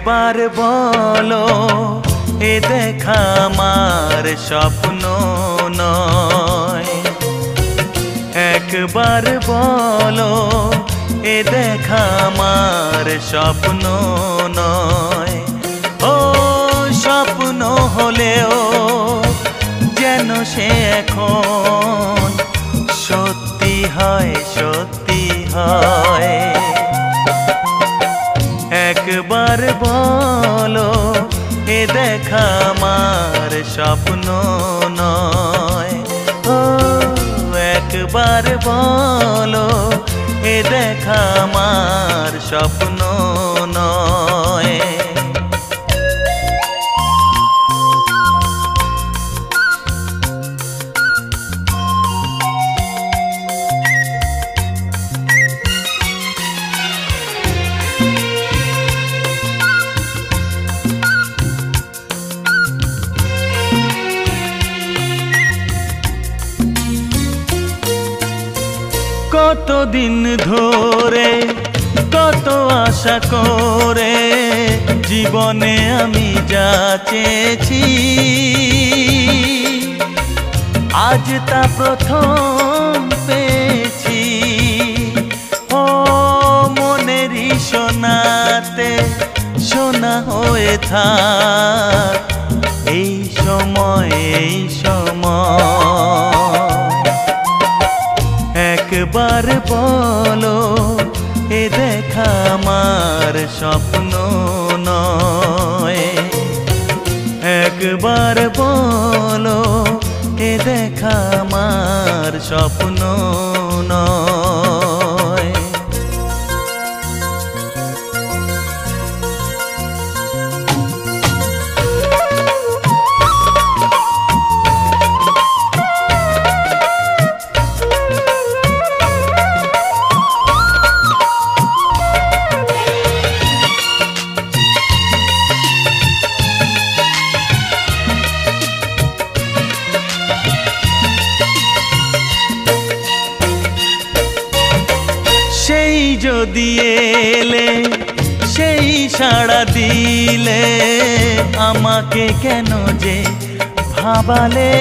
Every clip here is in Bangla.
একবার বলো এ দেখা আমার স্বপ্ন নয়। একবার বলো এ দেখা আমার স্বপ্ন নয়। ও স্বপ্ন হলেও যেন সে এখন সত্যি হয়, সত্যি হয়। একবার বলো এ দেখা আমার স্বপ্ন নয়। ও একবার বলো এ দেখা আমার স্বপ্ন নয়। কতদিন ধরে কত আশা করে জীবনে আমি যা চেয়েছি, আজ তা প্রথম পেয়েছি। ও মনেরই সোনাতে সোনা হয়ে থাক এই সময়, এই সময়। একবার বলো এ দেখা আমার স্বপ্ন নয়। একবার বলো এ দেখা আমার স্বপ্ন নয়। সেই যদি এলে, সেই সাড়া দিলে, আমাকে কেন যে ভাবালে,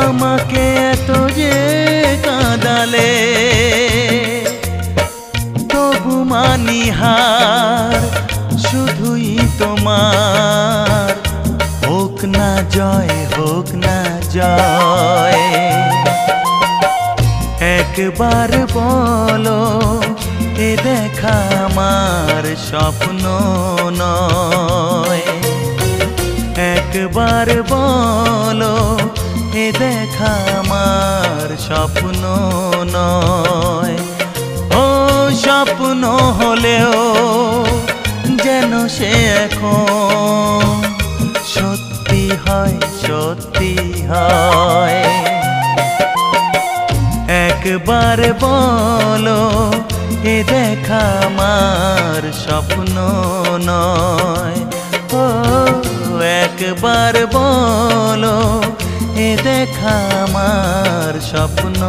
আমাকে এত যে কাঁদালে। তবু মানি হার শুধুই তোমার, হোক না জয়, হোক না জয়। একবার বলো এ দেখা আমার স্বপ্ন নয়। একবার বলো এ দেখা আমার স্বপ্ন নয়। ও স্বপ্ন হলেও যেন সে এখন সত্যি হয়, সত্যি হয়। একবার বলো এ দেখা আমার স্বপ্ন নয়। ও একবার বলো এ দেখা আমার স্বপ্ন